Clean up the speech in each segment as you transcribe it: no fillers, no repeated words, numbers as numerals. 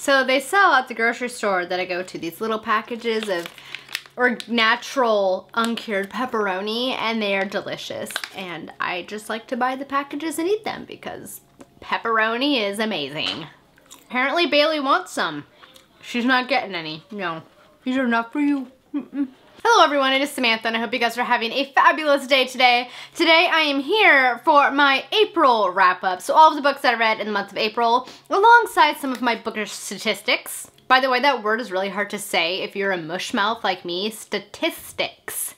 So they sell at the grocery store that I go to these little packages of natural uncured pepperoni, and they are delicious. And I just like to buy the packages and eat them because pepperoni is amazing. Apparently Bailey wants some. She's not getting any. No, these are not for you. Hello everyone, it is Samantha and I hope you guys are having a fabulous day today. Today I am here for my April wrap-up. So all of the books that I read in the month of April, alongside some of my bookish statistics. By the way, that word is really hard to say if you're a mushmouth like me. Statistics.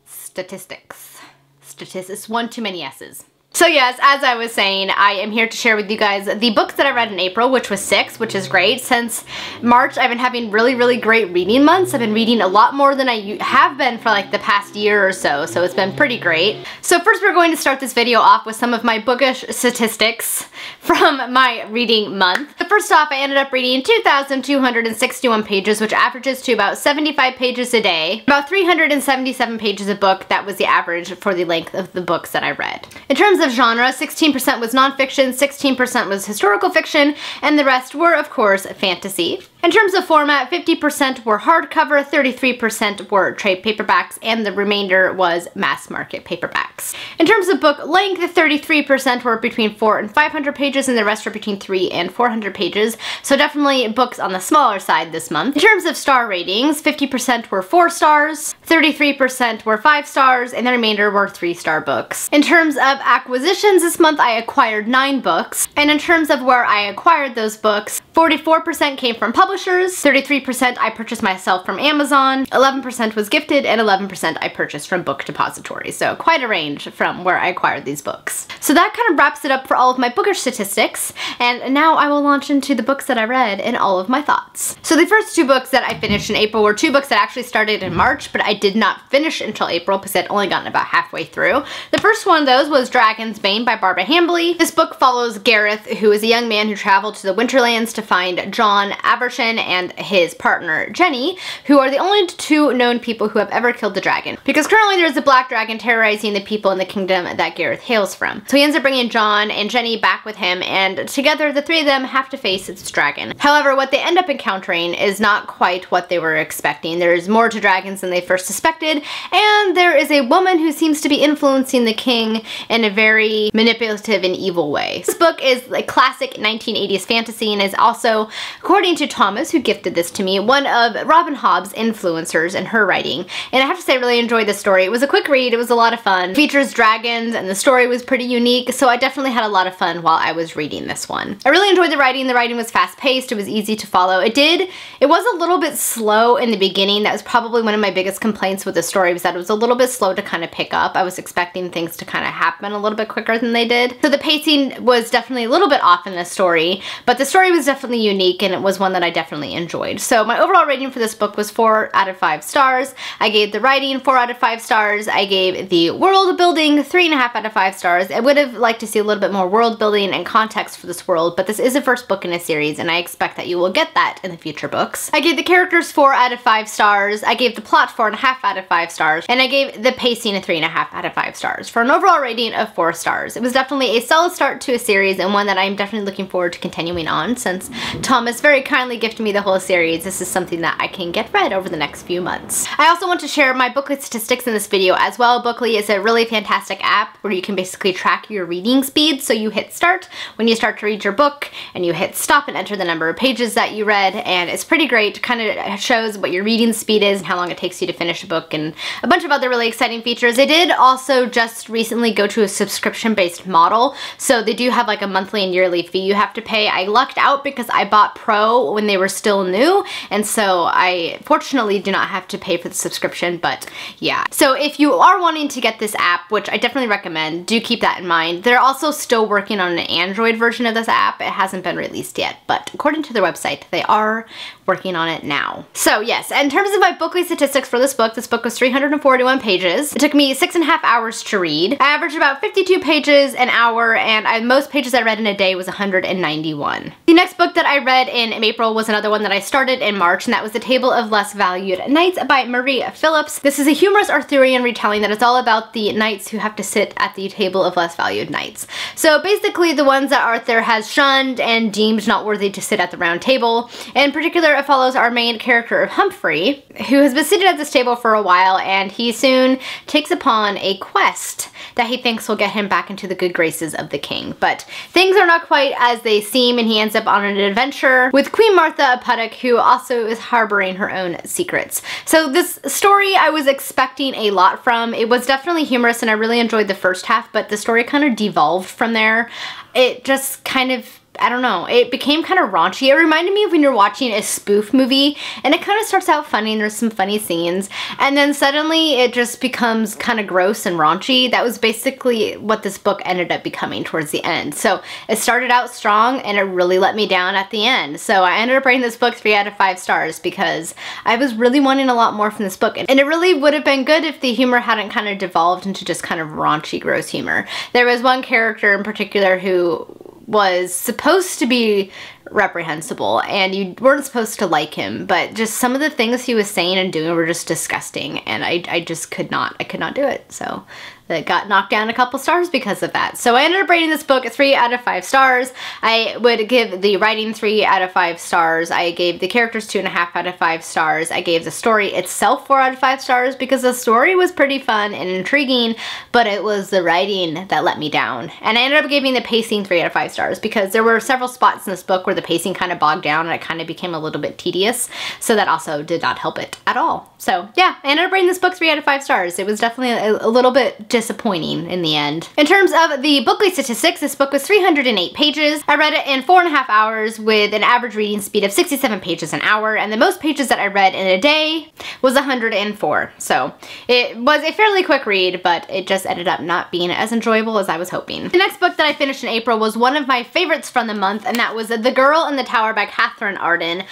Statistics. Statistics. One too many S's. So yes, as I was saying, I am here to share with you guys the books that I read in April, which was 6, which is great. Since March, I've been having really great reading months. I've been reading a lot more than I have been for like the past year or so, so it's been pretty great. So first we're going to start this video off with some of my bookish statistics from my reading month. First off, I ended up reading 2,261 pages, which averages to about 75 pages a day. About 377 pages a book, that was the average for the length of the books that I read. In terms of genre, 16% was nonfiction, 16% was historical fiction, and the rest were, of course, fantasy. In terms of format, 50% were hardcover, 33% were trade paperbacks, and the remainder was mass market paperbacks. In terms of book length, 33% were between 400 and 500 pages, and the rest were between 300 and 400 pages, so definitely books on the smaller side this month. In terms of star ratings, 50% were 4 stars, 33% were 5 stars, and the remainder were 3-star books. In terms of acquisitions this month, I acquired 9 books, and in terms of where I acquired those books, 44% came from publishers, 33% I purchased myself from Amazon, 11% was gifted, and 11% I purchased from Book Depository. So quite a range from where I acquired these books. So that kind of wraps it up for all of my bookish statistics, and now I will launch into the books that I read and all of my thoughts. So the first 2 books that I finished in April were 2 books that actually started in March, but I did not finish until April because I'd only gotten about halfway through. The first one of those was Dragonsbane by Barbara Hambly. This book follows Gareth, who is a young man who traveled to the Winterlands to find John Aberson and his partner Jenny, who are the only 2 known people who have ever killed the dragon. Because currently there's a black dragon terrorizing the people in the kingdom that Gareth hails from. So he ends up bringing John and Jenny back with him, and together the 3 of them have to face this dragon. However, what they end up encountering is not quite what they were expecting. There's more to dragons than they first suspected, and there is a woman who seems to be influencing the king in a very manipulative and evil way. This book is a classic 1980s fantasy and is also, according to Thomas, who gifted this to me, one of Robin Hobb's influencers in her writing. And I have to say I really enjoyed the story. It was a quick read, it was a lot of fun. It features dragons and the story was pretty unique, so I definitely had a lot of fun while I was reading this one. I really enjoyed the writing. The writing was fast-paced, it was easy to follow. It was a little bit slow in the beginning. That was probably one of my biggest complaints with the story, was that it was a little bit slow to kind of pick up. I was expecting things to kind of happen a little bit quicker than they did. So the pacing was definitely a little bit off in the story, but the story was definitely unique and it was one that I definitely enjoyed. So my overall rating for this book was 4 out of 5 stars. I gave the writing 4 out of 5 stars. I gave the world building 3.5 out of 5 stars. I would have liked to see a little bit more world building and context for this world, but this is the first book in a series and I expect that you will get that in the future books. I gave the characters 4 out of 5 stars. I gave the plot 4.5 out of 5 stars, and I gave the pacing a 3.5 out of 5 stars for an overall rating of 4 stars. It was definitely a solid start to a series and one that I'm definitely looking forward to continuing on, since Thomas very kindly gifted me the whole series. This is something that I can get read over the next few months. I also want to share my Bookly statistics in this video as well. Bookly is a really fantastic app where you can basically track your reading speed. So you hit start when you start to read your book, and you hit stop and enter the number of pages that you read, and it's pretty great. It kind of shows what your reading speed is and how long it takes you to finish a book, and a bunch of other really exciting features. They did also just recently go to a subscription-based model, so they do have like a monthly and yearly fee you have to pay. I lucked out because I bought Pro when they were still new, and so I fortunately do not have to pay for the subscription, but yeah. So if you are wanting to get this app, which I definitely recommend, do keep that in mind. They're also still working on an Android version of this app. It hasn't been released yet, but according to their website, they are working on it now. So yes, in terms of my Bookly statistics for this book was 341 pages. It took me 6.5 hours to read. I averaged about 52 pages an hour, and most pages I read in a day was 191. The next book that I read in April was was another one that I started in March, and that was The Table of Less Valued Knights by Marie Phillips. This is a humorous Arthurian retelling that is all about the knights who have to sit at the table of less valued knights. So basically the ones that Arthur has shunned and deemed not worthy to sit at the round table. In particular, it follows our main character of Humphrey, who has been sitting at this table for a while, and he soon takes upon a quest that he thinks will get him back into the good graces of the king. But things are not quite as they seem, and he ends up on an adventure with Queen Martha of Puddock, who also is harboring her own secrets. So this story I was expecting a lot from. It was definitely humorous, and I really enjoyed the first half, but the story kind of devolved from there. It just kind of, I don't know, it became kind of raunchy. It reminded me of when you're watching a spoof movie and it kind of starts out funny and there's some funny scenes, and then suddenly it just becomes kind of gross and raunchy. That was basically what this book ended up becoming towards the end. So it started out strong and it really let me down at the end. So I ended up rating this book 3 out of 5 stars because I was really wanting a lot more from this book, and it really would have been good if the humor hadn't kind of devolved into just kind of raunchy, gross humor. There was one character in particular who was supposed to be reprehensible and you weren't supposed to like him, but just some of the things he was saying and doing were just disgusting, and I just could not do it. So that got knocked down a couple stars because of that. So I ended up rating this book 3 out of 5 stars. I would give the writing 3 out of 5 stars. I gave the characters 2.5 out of 5 stars. I gave the story itself 4 out of 5 stars because the story was pretty fun and intriguing, but it was the writing that let me down. And I ended up giving the pacing 3 out of 5 stars because there were several spots in this book where the pacing kind of bogged down and it kind of became a little bit tedious. So that also did not help it at all. So yeah, I ended up rating this book 3 out of 5 stars. It was definitely a little bit disappointing in the end. In terms of the Bookly statistics, this book was 308 pages. I read it in 4.5 hours with an average reading speed of 67 pages an hour, and the most pages that I read in a day was 104. So it was a fairly quick read, but it just ended up not being as enjoyable as I was hoping. The next book that I finished in April was one of my favorites from the month, and that was The Girl in the Tower by Katherine Arden.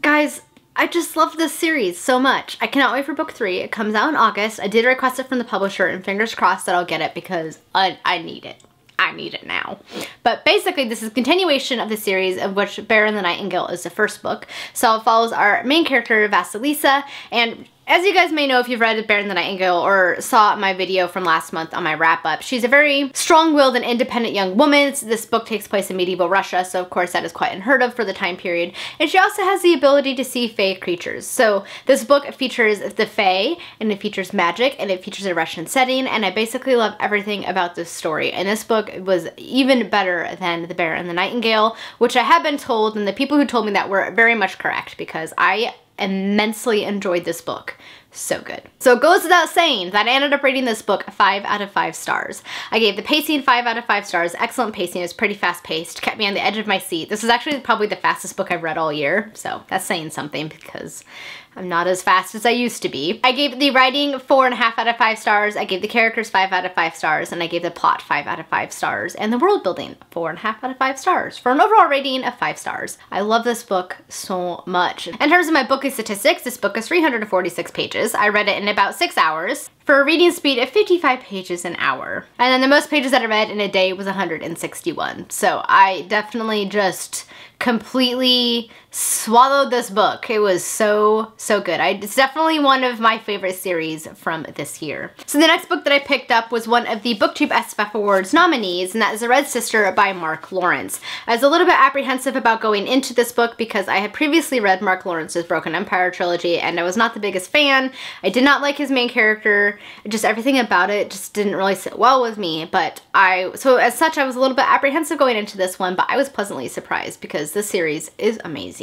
Guys, I just love this series so much. I cannot wait for book 3. It comes out in August. I did request it from the publisher, and fingers crossed that I'll get it because I need it. I need it now. But basically this is a continuation of the series of which Bear and the Nightingale is the first book. So it follows our main character Vasilisa, and as you guys may know if you've read Bear and the Nightingale or saw my video from last month on my wrap-up, she's a very strong-willed and independent young woman. This book takes place in medieval Russia, so of course that is quite unheard of for the time period. And she also has the ability to see fae creatures. So this book features the fae, and it features magic, and it features a Russian setting, and I basically love everything about this story. And this book was even better than The Bear and the Nightingale, which I have been told, and the people who told me that were very much correct because I immensely enjoyed this book. So good. So it goes without saying that I ended up rating this book 5 out of 5 stars. I gave the pacing 5 out of 5 stars. Excellent pacing. It was pretty fast paced. Kept me on the edge of my seat. This is actually probably the fastest book I've read all year. So that's saying something because I'm not as fast as I used to be. I gave the writing 4.5 out of 5 stars. I gave the characters 5 out of 5 stars. And I gave the plot 5 out of 5 stars. And the world building 4.5 out of 5 stars. For an overall rating of 5 stars. I love this book so much. In terms of my Bookly statistics, this book is 346 pages. I read it in about 6 hours for a reading speed of 55 pages an hour. And then the most pages that I read in a day was 161. So I definitely just completely swallowed this book. It was so good. It's definitely one of my favorite series from this year. So the next book that I picked up was one of the BookTube SFF Awards nominees, and that is The Red Sister by Mark Lawrence. I was a little bit apprehensive about going into this book because I had previously read Mark Lawrence's Broken Empire trilogy, and I was not the biggest fan. I did not like his main character. Just everything about it just didn't really sit well with me, but so as such I was a little bit apprehensive going into this one, but I was pleasantly surprised because this series is amazing.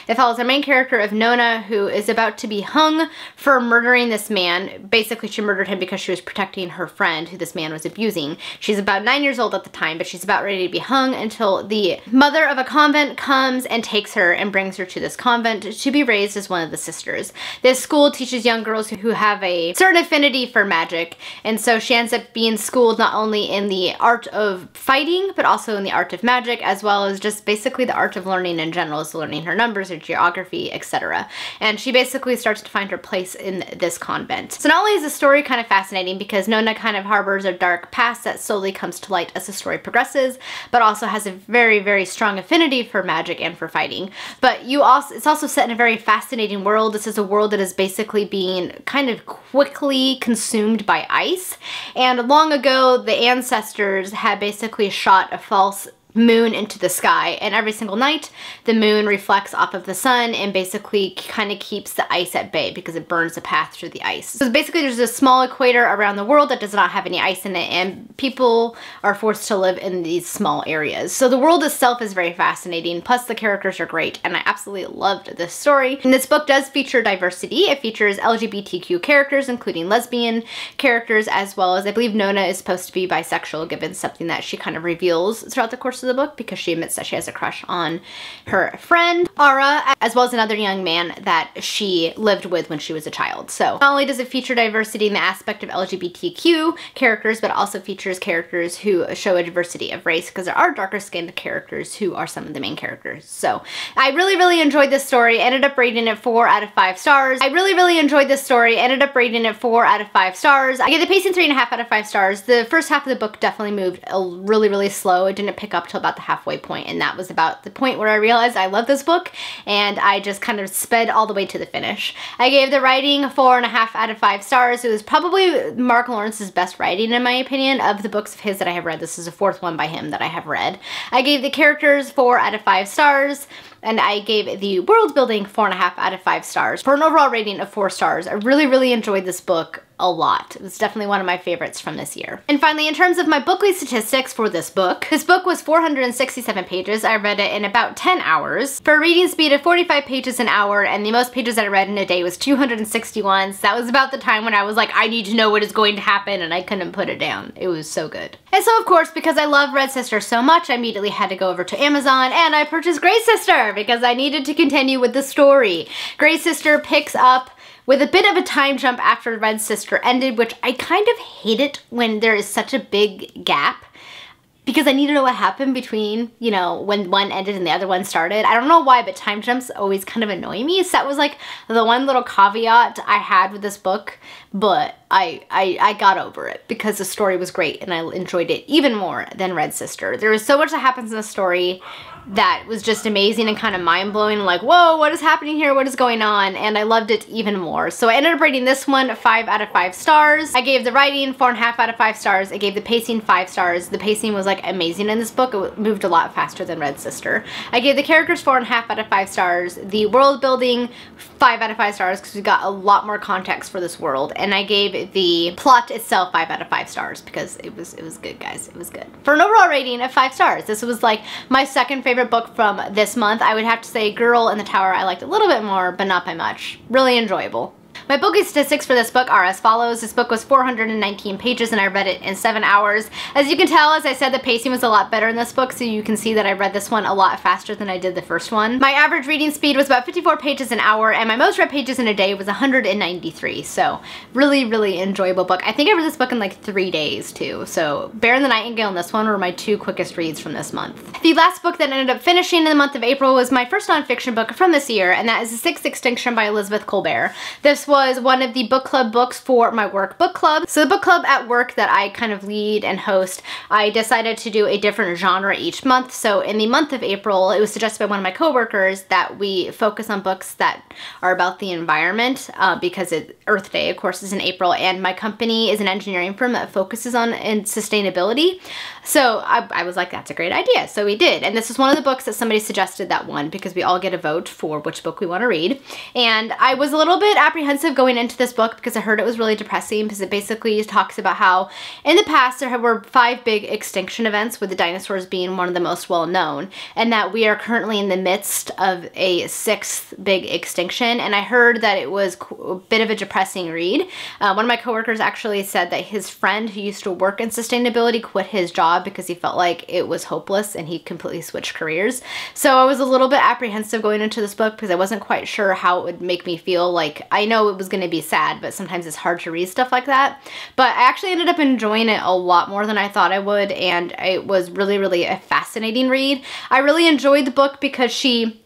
It follows our main character of Nona, who is about to be hung for murdering this man. Basically she murdered him because she was protecting her friend who this man was abusing. She's about 9 years old at the time, but she's about ready to be hung until the mother of a convent comes and takes her and brings her to this convent to be raised as one of the sisters. This school teaches young girls who have a certain affinity for magic. And so she ends up being schooled not only in the art of fighting, but also in the art of magic, as well as just basically the art of learning in general, so learning her numbers, her geography, etc. And she basically starts to find her place in this convent. So not only is the story kind of fascinating because Nona kind of harbors a dark past that slowly comes to light as the story progresses, but also has a very, very strong affinity for magic and for fighting. But it's also set in a very fascinating world. This is a world that is basically being kind of quickly consumed by ice. And long ago, the ancestors had basically shot a false moon into the sky, and every single night the moon reflects off of the sun and basically kind of keeps the ice at bay because it burns a path through the ice. So basically there's a small equator around the world that does not have any ice in it, and people are forced to live in these small areas. So the world itself is very fascinating, plus the characters are great, and I absolutely loved this story. And this book does feature diversity. It features LGBTQ characters, including lesbian characters, as well as I believe Nona is supposed to be bisexual, given something that she kind of reveals throughout the course of the book, because she admits that she has a crush on her friend Ara, as well as another young man that she lived with when she was a child. So not only does it feature diversity in the aspect of LGBTQ characters, but also features characters who show a diversity of race, because there are darker skinned characters who are some of the main characters. So I really, really enjoyed this story. Ended up rating it 4 out of 5 stars. I really, really enjoyed this story. Ended up rating it 4 out of 5 stars. I gave the pacing 3.5 out of 5 stars. The first half of the book definitely moved really, really slow. It didn't pick up till about the halfway point, and that was about the point where I realized I love this book, and I just kind of sped all the way to the finish. I gave the writing 4.5 out of 5 stars. It was probably Mark Lawrence's best writing, in my opinion. Of the books of his that I have read, this is the 4th one by him that I have read. I gave the characters 4 out of 5 stars. And I gave the world building 4.5 out of 5 stars for an overall rating of 4 stars. I really, really enjoyed this book a lot. It was definitely one of my favorites from this year. And finally, in terms of my Bookly statistics for this book was 467 pages. I read it in about 10 hours for a reading speed of 45 pages an hour, and the most pages that I read in a day was 261. So that was about the time when I was like, I need to know what is going to happen, and I couldn't put it down. It was so good. And so, of course, because I love Red Sister so much, I immediately had to go over to Amazon and I purchased Grey Sister because I needed to continue with the story. Grey Sister picks up with a bit of a time jump after Red Sister ended, which I kind of hate it when there is such a big gap, because I need to know what happened between, you know, when one ended and the other one started. I don't know why, but time jumps always kind of annoy me. So that was like the one little caveat I had with this book, but I got over it because the story was great and I enjoyed it even more than Red Sister. There was so much that happens in the story that was just amazing and kind of mind-blowing, like, whoa, what is happening here? What is going on? And I loved it even more. So I ended up rating this one 5 out of 5 stars. I gave the writing 4.5 out of 5 stars. I gave the pacing 5 stars. The pacing was like amazing in this book. It moved a lot faster than Red Sister. I gave the characters 4.5 out of 5 stars. The world building 5 out of 5 stars because we got a lot more context for this world. And I gave the plot itself 5 out of 5 stars because it was good, guys. It was good. For an overall rating of 5 stars, this was like my second favorite book from this month. I would have to say Girl in the Tower I liked a little bit more, but not by much. Really enjoyable. My Bookly statistics for this book are as follows. This book was 419 pages and I read it in 7 hours. As you can tell, as I said, the pacing was a lot better in this book, so you can see that I read this one a lot faster than I did the first one. My average reading speed was about 54 pages an hour, and my most read pages in a day was 193, so really, really enjoyable book. I think I read this book in like 3 days too, so Bear and the Nightingale and this one were my 2 quickest reads from this month. The last book that ended up finishing in the month of April was my first nonfiction book from this year, and that is The Sixth Extinction by Elizabeth Kolbert. This was one of the book club books for my work book club. So the book club at work that I kind of lead and host, I decided to do a different genre each month. So in the month of April, it was suggested by one of my coworkers that we focus on books that are about the environment because Earth Day, of course, is in April, and my company is an engineering firm that focuses on sustainability. So I was like, that's a great idea. So we did. And this is one of the books that somebody suggested that won because we all get a vote for which book we want to read. And I was a little bit apprehensive going into this book because I heard it was really depressing because it basically talks about how in the past there were 5 big extinction events, with the dinosaurs being one of the most well known, and that we are currently in the midst of a 6th big extinction. And I heard that it was a bit of a depressing read. One of my coworkers actually said that his friend who used to work in sustainability quit his job because he felt like it was hopeless and he completely switched careers. So I was a little bit apprehensive going into this book because I wasn't quite sure how it would make me feel. Like, I know it was going to be sad, but sometimes it's hard to read stuff like that. But I actually ended up enjoying it a lot more than I thought I would, and it was really, really a fascinating read. I really enjoyed the book because she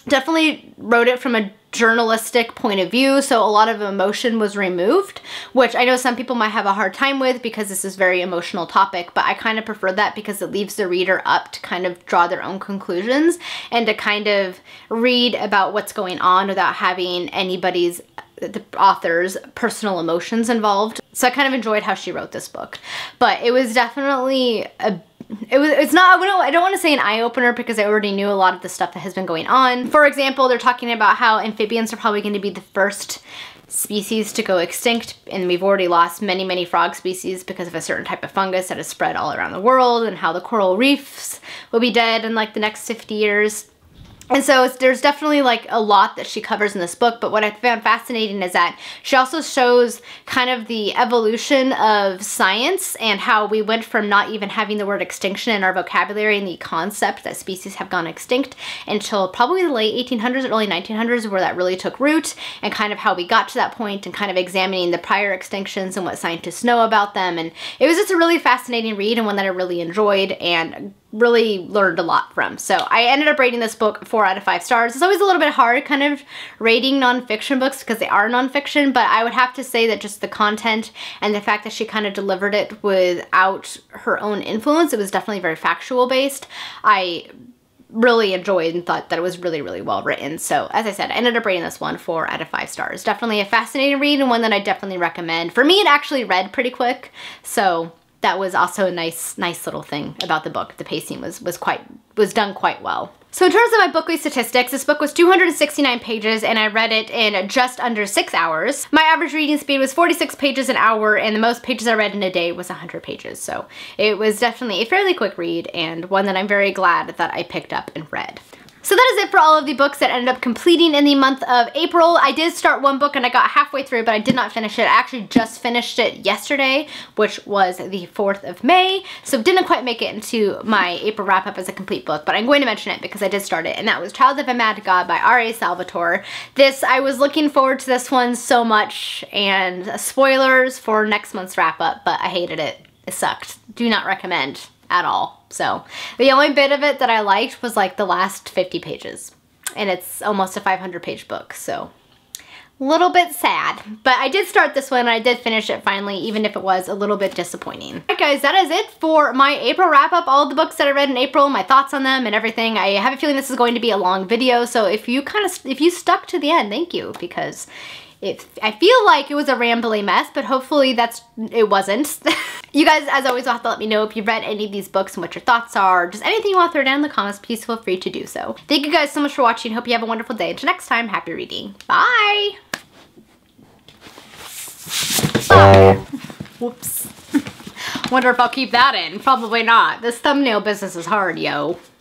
definitely wrote it from a journalistic point of view, so a lot of emotion was removed, which I know some people might have a hard time with because this is a very emotional topic, but I kind of prefer that because it leaves the reader up to kind of draw their own conclusions and to kind of read about what's going on without having the author's personal emotions involved. So I kind of enjoyed how she wrote this book, but it was definitely it's not, I don't want to say an eye-opener because I already knew a lot of the stuff that has been going on. For example, they're talking about how amphibians are probably going to be the first species to go extinct, and we've already lost many, many frog species because of a certain type of fungus that has spread all around the world, and how the coral reefs will be dead in like the next 50 years. And so there's definitely like a lot that she covers in this book, but what I found fascinating is that she also shows kind of the evolution of science and how we went from not even having the word extinction in our vocabulary and the concept that species have gone extinct until probably the late 1800s, early 1900s, where that really took root, and kind of how we got to that point and kind of examining the prior extinctions and what scientists know about them. And it was just a really fascinating read and one that I really enjoyed and really learned a lot from. So I ended up rating this book 4 out of 5 stars. It's always a little bit hard kind of rating nonfiction books because they are nonfiction, but I would have to say that just the content and the fact that she kind of delivered it without her own influence, it was definitely very factual based. I really enjoyed and thought that it was really, really well written. So as I said, I ended up rating this one 4 out of 5 stars. Definitely a fascinating read and one that I definitely recommend. For me, it actually read pretty quick, so that was also a nice little thing about the book. The pacing was done quite well. So in terms of my Bookly statistics, this book was 269 pages and I read it in just under 6 hours. My average reading speed was 46 pages an hour, and the most pages I read in a day was 100 pages. So it was definitely a fairly quick read and one that I'm very glad that I picked up and read. So that is it for all of the books that ended up completing in the month of April. I did start one book and I got halfway through, but I did not finish it. I actually just finished it yesterday, which was the 4th of May. So didn't quite make it into my April wrap up as a complete book, but I'm going to mention it because I did start it, and that was Child of a Mad God by R.A. Salvatore. I was looking forward to this one so much, and spoilers for next month's wrap up, but I hated it. It sucked. Do not recommend at all. So the only bit of it that I liked was like the last 50 pages, and it's almost a 500-page book, so a little bit sad. But I did start this one and I did finish it finally, even if it was a little bit disappointing. Alright guys, that is it for my April wrap up. All of the books that I read in April, my thoughts on them and everything. I have a feeling this is going to be a long video, so if you stuck to the end, thank you, because I feel like it was a rambly mess, but hopefully it wasn't. You guys, as always, will have to let me know if you've read any of these books and what your thoughts are. Just anything you want to throw down in the comments, please feel free to do so. Thank you guys so much for watching. Hope you have a wonderful day. Until next time, happy reading. Bye! Oh. Whoops. Wonder if I'll keep that in. Probably not. This thumbnail business is hard, yo.